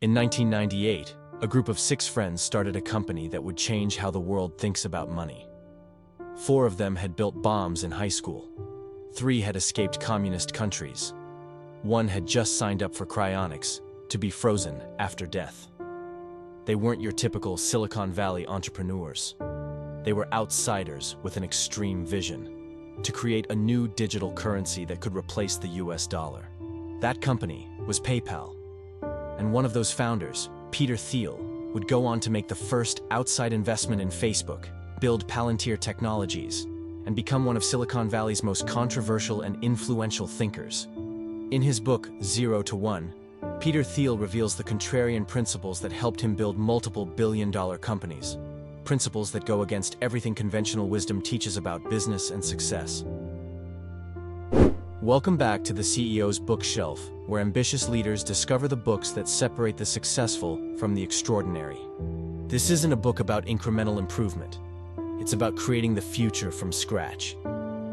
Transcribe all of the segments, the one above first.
In 1998, a group of 6 friends started a company that would change how the world thinks about money. 4 of them had built bombs in high school. 3 had escaped communist countries. 1 had just signed up for cryonics, to be frozen after death. They weren't your typical Silicon Valley entrepreneurs. They were outsiders with an extreme vision, to create a new digital currency that could replace the US dollar. That company was PayPal. And one of those founders, Peter Thiel, would go on to make the first outside investment in Facebook, build Palantir Technologies, and become one of Silicon Valley's most controversial and influential thinkers. In his book, ZeroToOne, Peter Thiel reveals the contrarian principles that helped him build multiple billion-dollar companies, principles that go against everything conventional wisdom teaches about business and success. Welcome back to the CEO's Bookshelf, where ambitious leaders discover the books that separate the successful from the extraordinary. This isn't a book about incremental improvement. It's about creating the future from scratch.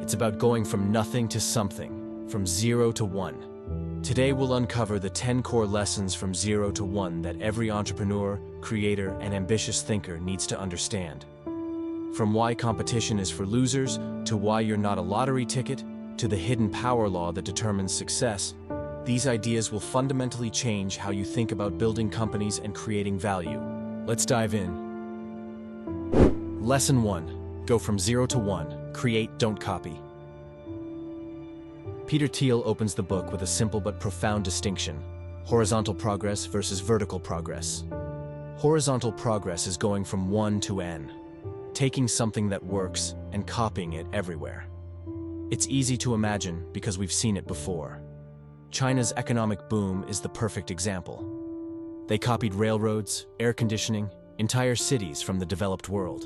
It's about going from nothing to something, from 0 to 1. Today we'll uncover the 10 core lessons from 0 to 1 that every entrepreneur, creator, and ambitious thinker needs to understand. From why competition is for losers, to why you're not a lottery ticket, to the hidden power law that determines success, these ideas will fundamentally change how you think about building companies and creating value. Let's dive in. Lesson 1. Go from 0 to 1. Create, don't copy. Peter Thiel opens the book with a simple but profound distinction: horizontal progress versus vertical progress. Horizontal progress is going from 1 to n, taking something that works and copying it everywhere. It's easy to imagine because we've seen it before. China's economic boom is the perfect example. They copied railroads, air conditioning, entire cities from the developed world.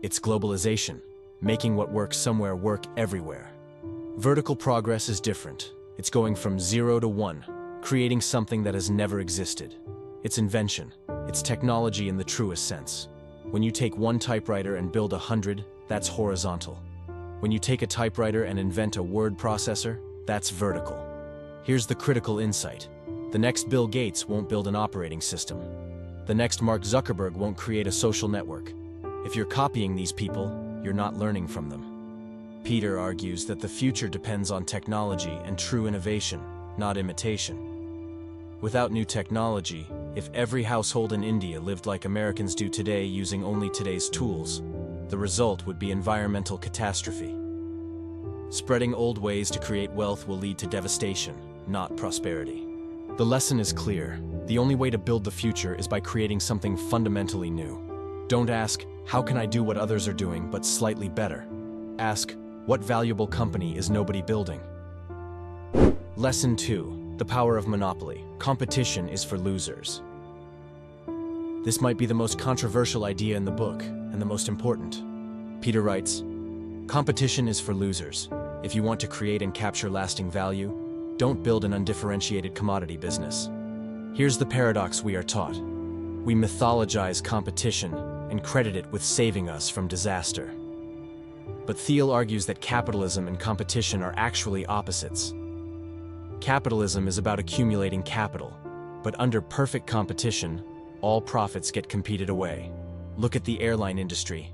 It's globalization, making what works somewhere work everywhere. Vertical progress is different. It's going from 0 to 1, creating something that has never existed. It's invention. It's technology in the truest sense. When you take one typewriter and build 100, that's horizontal. When you take a typewriter and invent a word processor, that's vertical. Here's the critical insight. The next Bill Gates won't build an operating system. The next Mark Zuckerberg won't create a social network. If you're copying these people, you're not learning from them. Peter argues that the future depends on technology and true innovation, not imitation. Without new technology, if every household in India lived like Americans do today using only today's tools, the result would be environmental catastrophe. Spreading old ways to create wealth will lead to devastation, not prosperity. The lesson is clear. The only way to build the future is by creating something fundamentally new. Don't ask, how can I do what others are doing but slightly better? Ask, what valuable company is nobody building? Lesson 2. The power of monopoly. Competition is for losers. This might be the most controversial idea in the book, and the most important. Peter writes, competition is for losers. If you want to create and capture lasting value, don't build an undifferentiated commodity business. Here's the paradox we are taught. We mythologize competition and credit it with saving us from disaster. But Thiel argues that capitalism and competition are actually opposites. Capitalism is about accumulating capital, but under perfect competition, all profits get competed away. Look at the airline industry.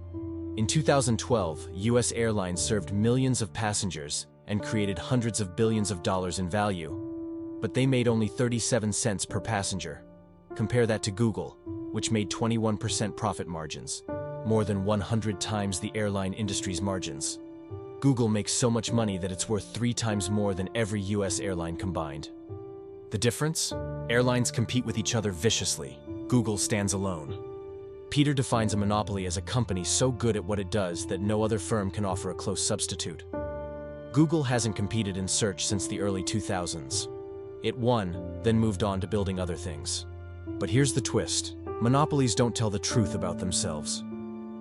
In 2012, US airlines served millions of passengers and created hundreds of billions of dollars in value, but they made only 37 cents per passenger. Compare that to Google, which made 21% profit margins, more than 100 times the airline industry's margins. Google makes so much money that it's worth 3 times more than every US airline combined. The difference? Airlines compete with each other viciously. Google stands alone. Peter defines a monopoly as a company so good at what it does that no other firm can offer a close substitute. Google hasn't competed in search since the early 2000s. It won, then moved on to building other things. But here's the twist. Monopolies don't tell the truth about themselves.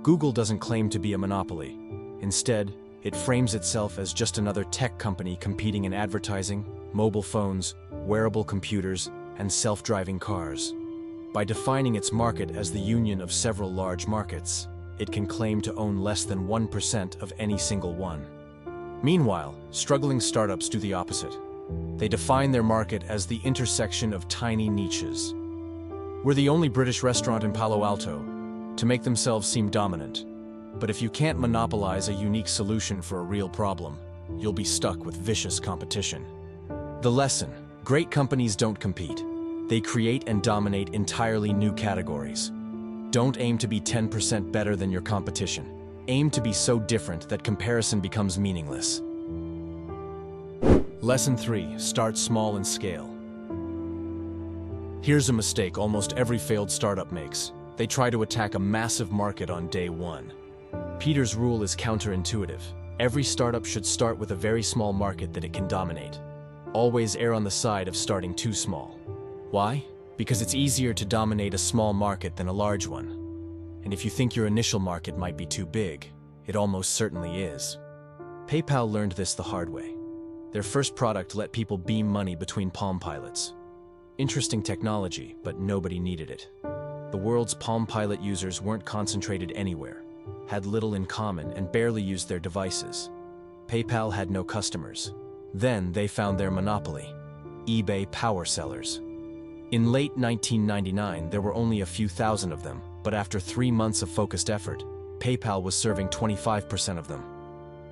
Google doesn't claim to be a monopoly. Instead, it frames itself as just another tech company competing in advertising, mobile phones, wearable computers, and self-driving cars. By defining its market as the union of several large markets, it can claim to own less than 1% of any single one. Meanwhile, struggling startups do the opposite. They define their market as the intersection of tiny niches. We're the only British restaurant in Palo Alto, to make themselves seem dominant. But if you can't monopolize a unique solution for a real problem, you'll be stuck with vicious competition. The lesson: great companies don't compete. They create and dominate entirely new categories. Don't aim to be 10% better than your competition. Aim to be so different that comparison becomes meaningless. Lesson 3. Start small and scale. Here's a mistake almost every failed startup makes. They try to attack a massive market on day one. Peter's rule is counterintuitive. Every startup should start with a very small market that it can dominate. Always err on the side of starting too small. Why? Because it's easier to dominate a small market than a large one. And if you think your initial market might be too big, it almost certainly is. PayPal learned this the hard way. Their first product let people beam money between Palm Pilots. Interesting technology, but nobody needed it. The world's Palm Pilot users weren't concentrated anywhere, had little in common, and barely used their devices. PayPal had no customers. Then they found their monopoly: eBay power sellers. In late 1999, there were only a few thousand of them, but after 3 months of focused effort, PayPal was serving 25% of them.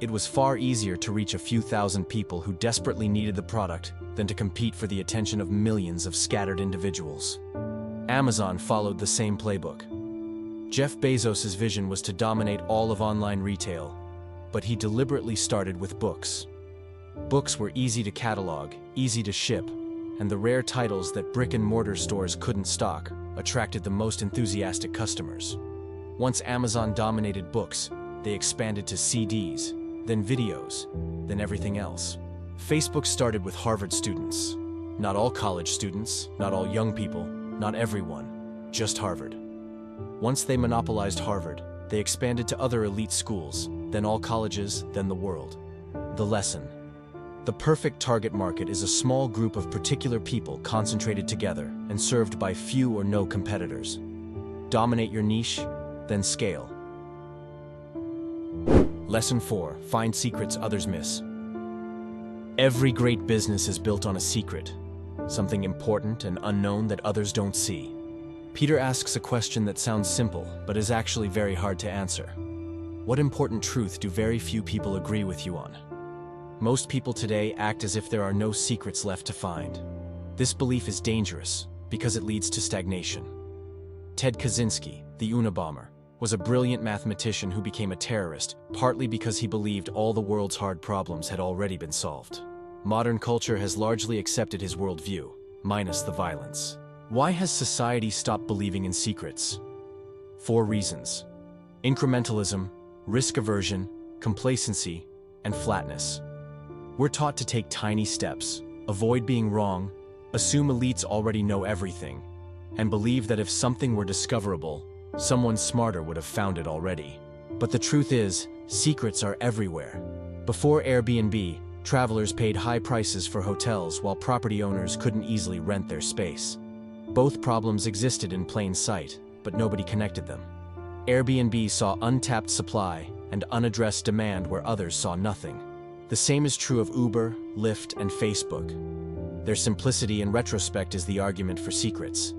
It was far easier to reach a few thousand people who desperately needed the product than to compete for the attention of millions of scattered individuals. Amazon followed the same playbook. Jeff Bezos's vision was to dominate all of online retail, but he deliberately started with books. Books were easy to catalog, easy to ship, and the rare titles that brick-and-mortar stores couldn't stock attracted the most enthusiastic customers. Once Amazon dominated books, they expanded to CDs, then videos, then everything else. Facebook started with Harvard students. Not all college students, not all young people, not everyone, just Harvard. Once they monopolized Harvard, they expanded to other elite schools, then all colleges, then the world. The lesson: the perfect target market is a small group of particular people concentrated together and served by few or no competitors. Dominate your niche, then scale. Lesson 4. Find secrets others miss. Every great business is built on a secret, something important and unknown that others don't see. Peter asks a question that sounds simple, but is actually very hard to answer. What important truth do very few people agree with you on? Most people today act as if there are no secrets left to find. This belief is dangerous because it leads to stagnation. Ted Kaczynski, the Unabomber, was a brilliant mathematician who became a terrorist, partly because he believed all the world's hard problems had already been solved. Modern culture has largely accepted his worldview, minus the violence. Why has society stopped believing in secrets? 4 reasons: incrementalism, risk aversion, complacency, and flatness. We're taught to take tiny steps, avoid being wrong, assume elites already know everything, and believe that if something were discoverable, someone smarter would have found it already. But the truth is, secrets are everywhere. Before Airbnb, travelers paid high prices for hotels while property owners couldn't easily rent their space. Both problems existed in plain sight, but nobody connected them. Airbnb saw untapped supply and unaddressed demand where others saw nothing. The same is true of Uber, Lyft, and Facebook. Their simplicity in retrospect is the argument for secrets.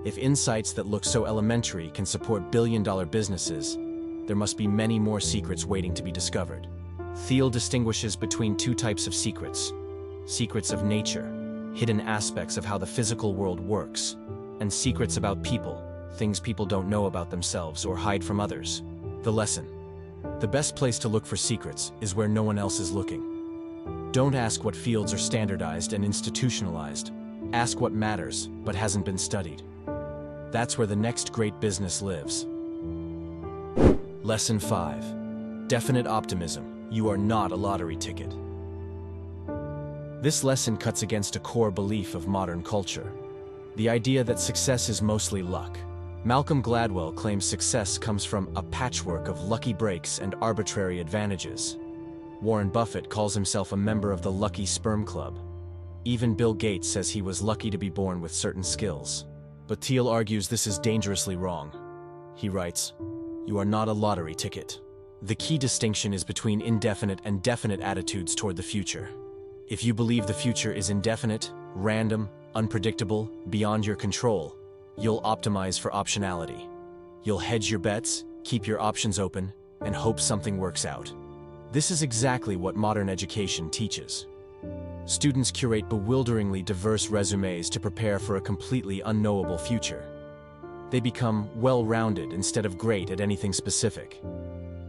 If insights that look so elementary can support billion-dollar businesses, there must be many more secrets waiting to be discovered. Thiel distinguishes between 2 types of secrets: secrets of nature, hidden aspects of how the physical world works, and secrets about people, things people don't know about themselves or hide from others. The lesson: the best place to look for secrets is where no one else is looking. Don't ask what fields are standardized and institutionalized. Ask what matters but hasn't been studied. That's where the next great business lives. Lesson 5. Definite optimism. You are not a lottery ticket. This lesson cuts against a core belief of modern culture: the idea that success is mostly luck. Malcolm Gladwell claims success comes from a patchwork of lucky breaks and arbitrary advantages. Warren Buffett calls himself a member of the Lucky Sperm Club. Even Bill Gates says he was lucky to be born with certain skills. But Thiel argues this is dangerously wrong. He writes, "You are not a lottery ticket." The key distinction is between indefinite and definite attitudes toward the future. If you believe the future is indefinite, random, unpredictable, beyond your control, You'll optimize for optionality. You'll hedge your bets, keep your options open, and hope something works out. This is exactly what modern education teaches. Students curate bewilderingly diverse resumes to prepare for a completely unknowable future. They become well-rounded instead of great at anything specific.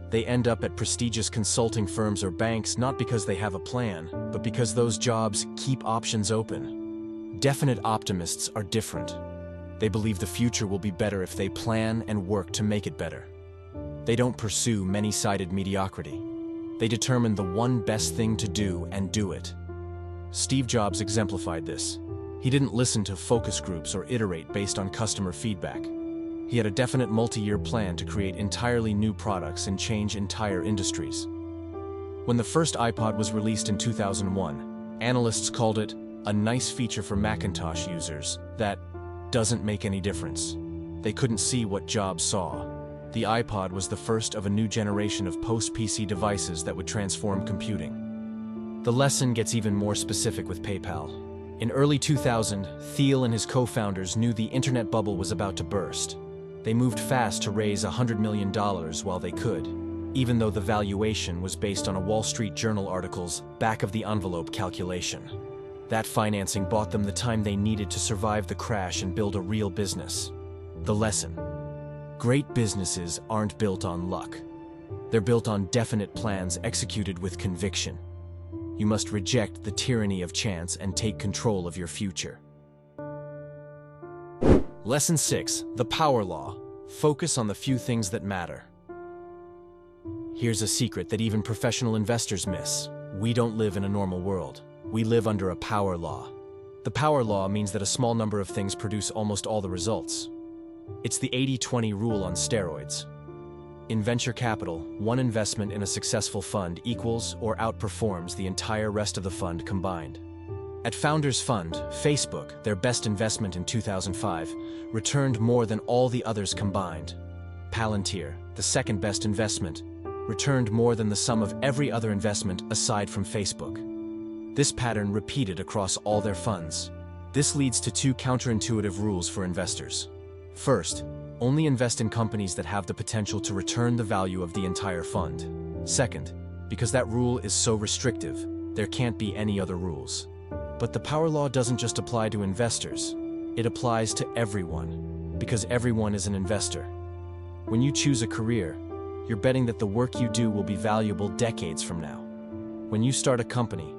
They end up at prestigious consulting firms or banks not because they have a plan, but because those jobs keep options open. Definite optimists are different. They believe the future will be better if they plan and work to make it better. They don't pursue many-sided mediocrity. They determine the one best thing to do and do it. Steve Jobs exemplified this. He didn't listen to focus groups or iterate based on customer feedback. He had a definite multi-year plan to create entirely new products and change entire industries. When the first iPod was released in 2001, analysts called it a nice feature for Macintosh users that doesn't make any difference. They couldn't see what Jobs saw. The iPod was the first of a new generation of post-PC devices that would transform computing. The lesson gets even more specific with PayPal. In early 2000, Thiel and his co-founders knew the internet bubble was about to burst. They moved fast to raise $100 million while they could, even though the valuation was based on a Wall Street Journal article's back-of-the-envelope calculation. That financing bought them the time they needed to survive the crash and build a real business. The lesson: great businesses aren't built on luck. They're built on definite plans executed with conviction. You must reject the tyranny of chance and take control of your future. Lesson 6. The Power Law. Focus on the few things that matter. Here's a secret that even professional investors miss. We don't live in a normal world. We live under a power law. The power law means that a small number of things produce almost all the results. It's the 80-20 rule on steroids. In venture capital, one investment in a successful fund equals or outperforms the entire rest of the fund combined. At Founders Fund, Facebook, their best investment in 2005, returned more than all the others combined. Palantir, the second best investment, returned more than the sum of every other investment aside from Facebook. This pattern repeated across all their funds. This leads to two counterintuitive rules for investors. First, only invest in companies that have the potential to return the value of the entire fund. Second, because that rule is so restrictive, there can't be any other rules. But the power law doesn't just apply to investors. It applies to everyone, because everyone is an investor. When you choose a career, you're betting that the work you do will be valuable decades from now. When you start a company,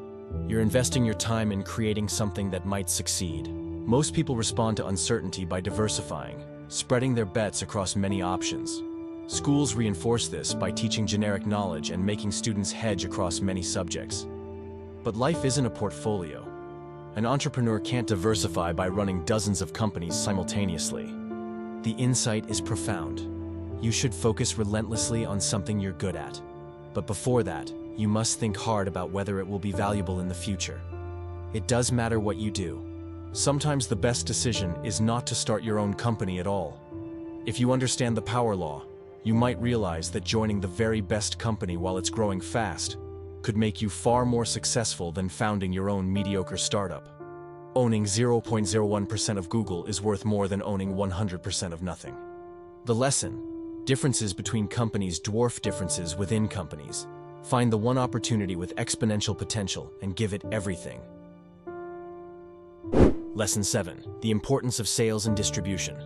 you're investing your time in creating something that might succeed. Most people respond to uncertainty by diversifying, spreading their bets across many options. Schools reinforce this by teaching generic knowledge and making students hedge across many subjects. But life isn't a portfolio. An entrepreneur can't diversify by running dozens of companies simultaneously. The insight is profound. You should focus relentlessly on something you're good at. But before that, you must think hard about whether it will be valuable in the future. It does matter what you do. Sometimes the best decision is not to start your own company at all. If you understand the power law, you might realize that joining the very best company while it's growing fast could make you far more successful than founding your own mediocre startup. Owning 0.01% of Google is worth more than owning 100% of nothing. The lesson: differences between companies dwarf differences within companies. Find the one opportunity with exponential potential and give it everything. Lesson 7. The importance of sales and distribution.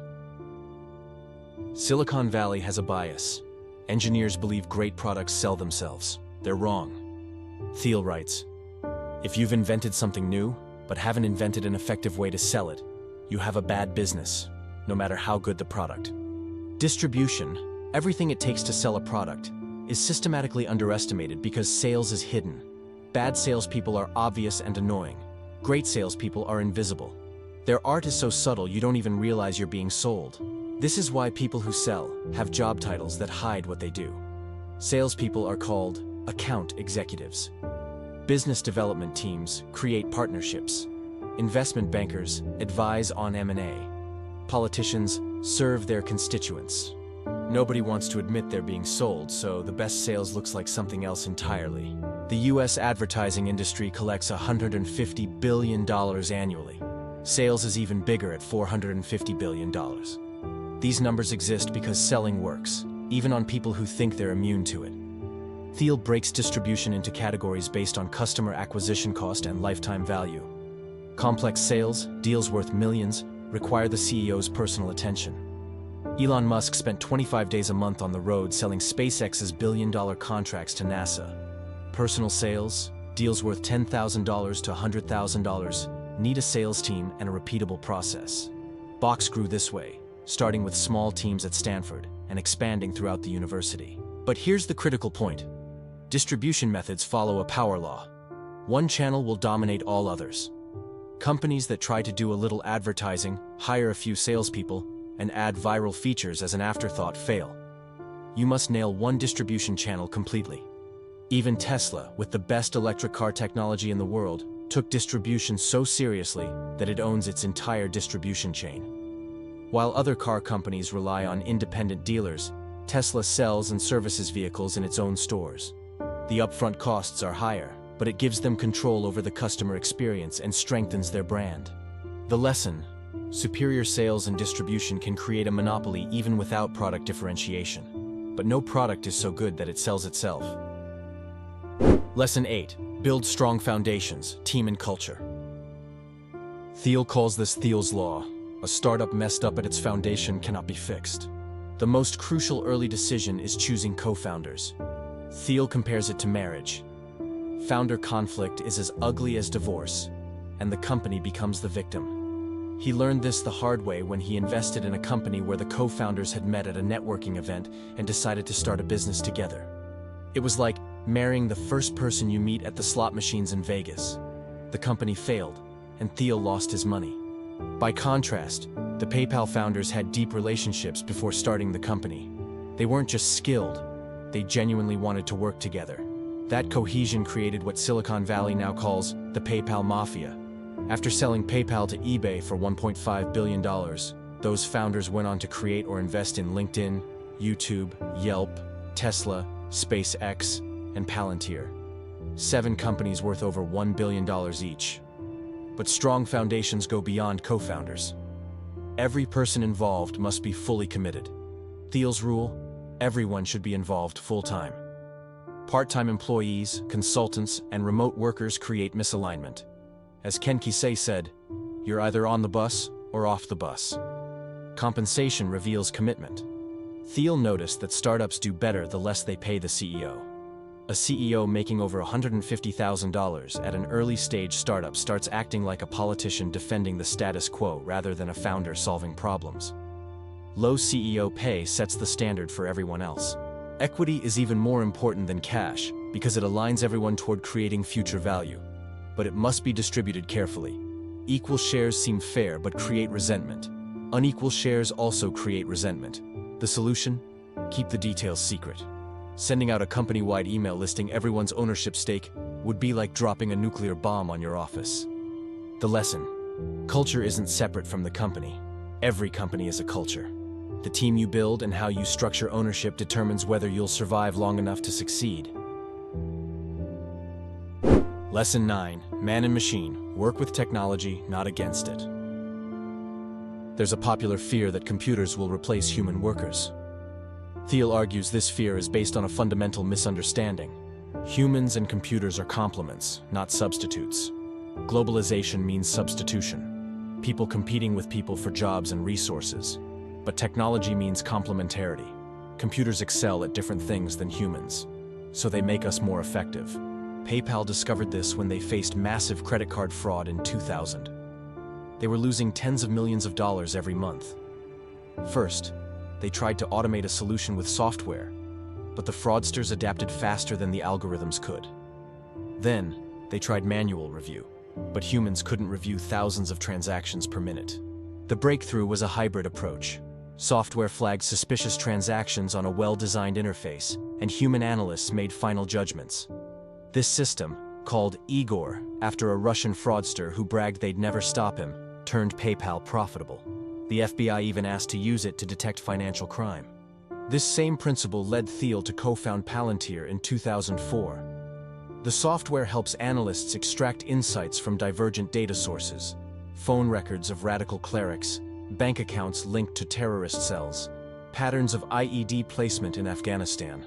Silicon Valley has a bias. Engineers believe great products sell themselves. They're wrong. Thiel writes, "If you've invented something new, but haven't invented an effective way to sell it, you have a bad business, no matter how good the product." Distribution, everything it takes to sell a product, is systematically underestimated because sales is hidden. Bad salespeople are obvious and annoying. Great salespeople are invisible. Their art is so subtle you don't even realize you're being sold. This is why people who sell have job titles that hide what they do. Salespeople are called account executives. Business development teams create partnerships. Investment bankers advise on M&A. Politicians serve their constituents. Nobody wants to admit they're being sold, so the best sales looks like something else entirely. The US advertising industry collects $150 billion annually. Sales is even bigger at $450 billion. These numbers exist because selling works, even on people who think they're immune to it. Thiel breaks distribution into categories based on customer acquisition cost and lifetime value. Complex sales, deals worth millions, require the CEO's personal attention. Elon Musk spent 25 days a month on the road selling SpaceX's billion-dollar contracts to NASA. Personal sales, deals worth $10,000 to $100,000, need a sales team and a repeatable process. Box grew this way, starting with small teams at Stanford and expanding throughout the university. But here's the critical point. Distribution methods follow a power law. One channel will dominate all others. Companies that try to do a little advertising, hire a few salespeople, and add viral features as an afterthought fail. You must nail one distribution channel completely. Even Tesla, with the best electric car technology in the world, took distribution so seriously that it owns its entire distribution chain. While other car companies rely on independent dealers, Tesla sells and services vehicles in its own stores. The upfront costs are higher, but it gives them control over the customer experience and strengthens their brand. The lesson: superior sales and distribution can create a monopoly even without product differentiation. But no product is so good that it sells itself. Lesson 8. Build strong foundations, team and culture. Thiel calls this Thiel's Law. A startup messed up at its foundation cannot be fixed. The most crucial early decision is choosing co-founders. Thiel compares it to marriage. Founder conflict is as ugly as divorce, and the company becomes the victim. He learned this the hard way when he invested in a company where the co-founders had met at a networking event and decided to start a business together. It was like marrying the first person you meet at the slot machines in Vegas. The company failed, and Thiel lost his money. By contrast, the PayPal founders had deep relationships before starting the company. They weren't just skilled, they genuinely wanted to work together. That cohesion created what Silicon Valley now calls the PayPal Mafia. After selling PayPal to eBay for $1.5 billion, those founders went on to create or invest in LinkedIn, YouTube, Yelp, Tesla, SpaceX, and Palantir. 7 companies worth over $1 billion each. But strong foundations go beyond co-founders. Every person involved must be fully committed. Thiel's rule: everyone should be involved full-time. Part-time employees, consultants, and remote workers create misalignment. As Ken Kesey said, you're either on the bus or off the bus. Compensation reveals commitment. Thiel noticed that startups do better the less they pay the CEO. A CEO making over $150,000 at an early-stage startup starts acting like a politician defending the status quo rather than a founder solving problems. Low CEO pay sets the standard for everyone else. Equity is even more important than cash because it aligns everyone toward creating future value. But it must be distributed carefully. Equal shares seem fair but create resentment. Unequal shares also create resentment. The solution? Keep the details secret. Sending out a company-wide email listing everyone's ownership stake would be like dropping a nuclear bomb on your office. The lesson: culture isn't separate from the company. Every company is a culture. The team you build and how you structure ownership determines whether you'll survive long enough to succeed. Lesson 9. Man and machine. Work with technology, not against it. There's a popular fear that computers will replace human workers. Thiel argues this fear is based on a fundamental misunderstanding. Humans and computers are complements, not substitutes. Globalization means substitution. People competing with people for jobs and resources. But technology means complementarity. Computers excel at different things than humans, so they make us more effective. PayPal discovered this when they faced massive credit card fraud in 2000. They were losing tens of millions of dollars every month. First, they tried to automate a solution with software, but the fraudsters adapted faster than the algorithms could. Then, they tried manual review, but humans couldn't review thousands of transactions per minute. The breakthrough was a hybrid approach. Software flagged suspicious transactions on a well-designed interface, and human analysts made final judgments. This system, called Igor, after a Russian fraudster who bragged they'd never stop him, turned PayPal profitable. The FBI even asked to use it to detect financial crime. This same principle led Thiel to co-found Palantir in 2004. The software helps analysts extract insights from divergent data sources, phone records of radical clerics, bank accounts linked to terrorist cells, patterns of IED placement in Afghanistan.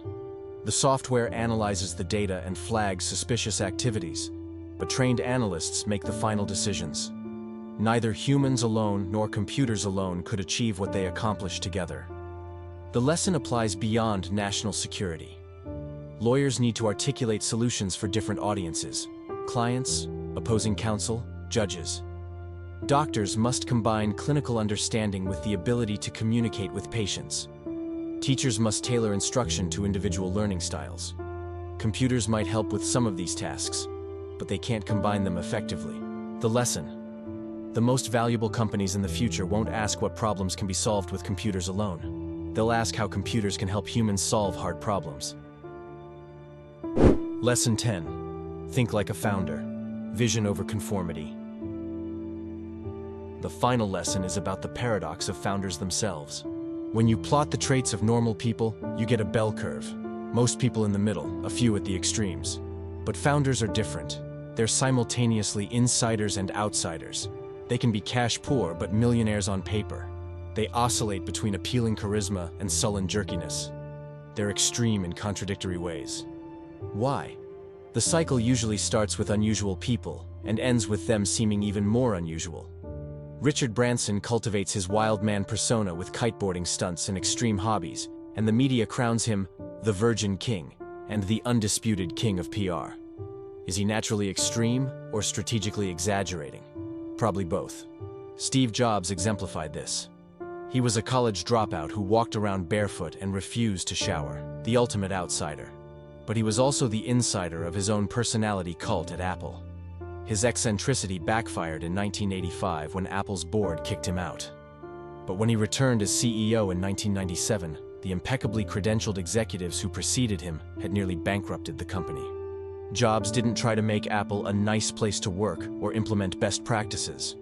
The software analyzes the data and flags suspicious activities, but trained analysts make the final decisions. Neither humans alone nor computers alone could achieve what they accomplished together. The lesson applies beyond national security. Lawyers need to articulate solutions for different audiences: clients, opposing counsel, judges. Doctors must combine clinical understanding with the ability to communicate with patients. Teachers must tailor instruction to individual learning styles. Computers might help with some of these tasks, but they can't combine them effectively. The lesson: the most valuable companies in the future won't ask what problems can be solved with computers alone. They'll ask how computers can help humans solve hard problems. Lesson 10. Think like a founder. Vision over conformity. The final lesson is about the paradox of founders themselves. When you plot the traits of normal people, you get a bell curve. Most people in the middle, a few at the extremes. But founders are different. They're simultaneously insiders and outsiders. They can be cash poor but millionaires on paper. They oscillate between appealing charisma and sullen jerkiness. They're extreme in contradictory ways. Why? The cycle usually starts with unusual people and ends with them seeming even more unusual. Richard Branson cultivates his wild man persona with kiteboarding stunts and extreme hobbies, and the media crowns him the Virgin King and the undisputed king of PR. Is he naturally extreme or strategically exaggerating? Probably both. Steve Jobs exemplified this. He was a college dropout who walked around barefoot and refused to shower, the ultimate outsider. But he was also the insider of his own personality cult at Apple. His eccentricity backfired in 1985 when Apple's board kicked him out. But when he returned as CEO in 1997, the impeccably credentialed executives who preceded him had nearly bankrupted the company. Jobs didn't try to make Apple a nice place to work or implement best practices.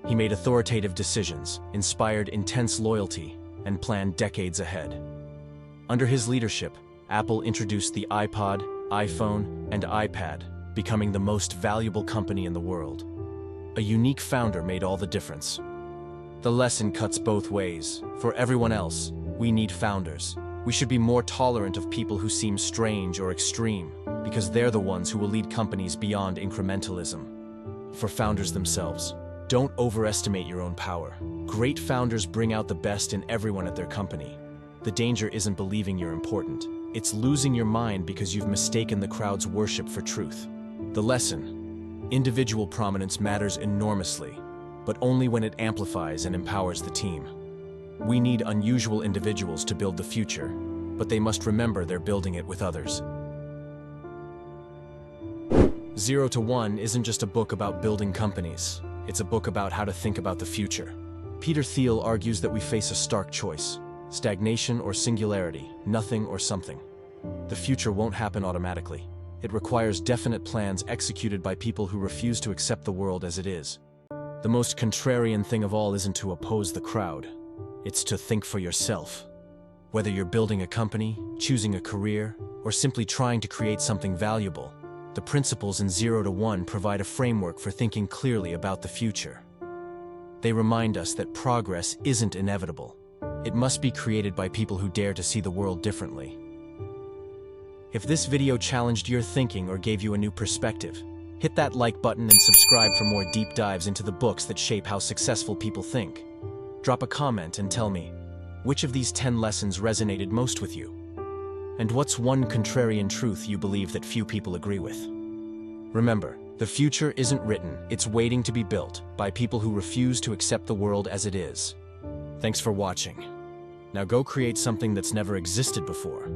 He made authoritative decisions, inspired intense loyalty, and planned decades ahead. Under his leadership, Apple introduced the iPod, iPhone, and iPad, becoming the most valuable company in the world. A unique founder made all the difference. The lesson cuts both ways. For everyone else, we need founders. We should be more tolerant of people who seem strange or extreme, because they're the ones who will lead companies beyond incrementalism. For founders themselves, don't overestimate your own power. Great founders bring out the best in everyone at their company. The danger isn't believing you're important. It's losing your mind because you've mistaken the crowd's worship for truth. The lesson: individual prominence matters enormously, but only when it amplifies and empowers the team. We need unusual individuals to build the future, but they must remember they're building it with others. ZeroToOne isn't just a book about building companies. It's a book about how to think about the future. Peter Thiel argues that we face a stark choice: stagnation or singularity, nothing or something. The future won't happen automatically. It requires definite plans executed by people who refuse to accept the world as it is. The most contrarian thing of all isn't to oppose the crowd. It's to think for yourself. Whether you're building a company, choosing a career, or simply trying to create something valuable, the principles in ZeroToOne provide a framework for thinking clearly about the future. They remind us that progress isn't inevitable. It must be created by people who dare to see the world differently. If this video challenged your thinking or gave you a new perspective, hit that like button and subscribe for more deep dives into the books that shape how successful people think. Drop a comment and tell me, which of these 10 lessons resonated most with you? And what's one contrarian truth you believe that few people agree with? Remember, the future isn't written, it's waiting to be built by people who refuse to accept the world as it is. Thanks for watching. Now go create something that's never existed before.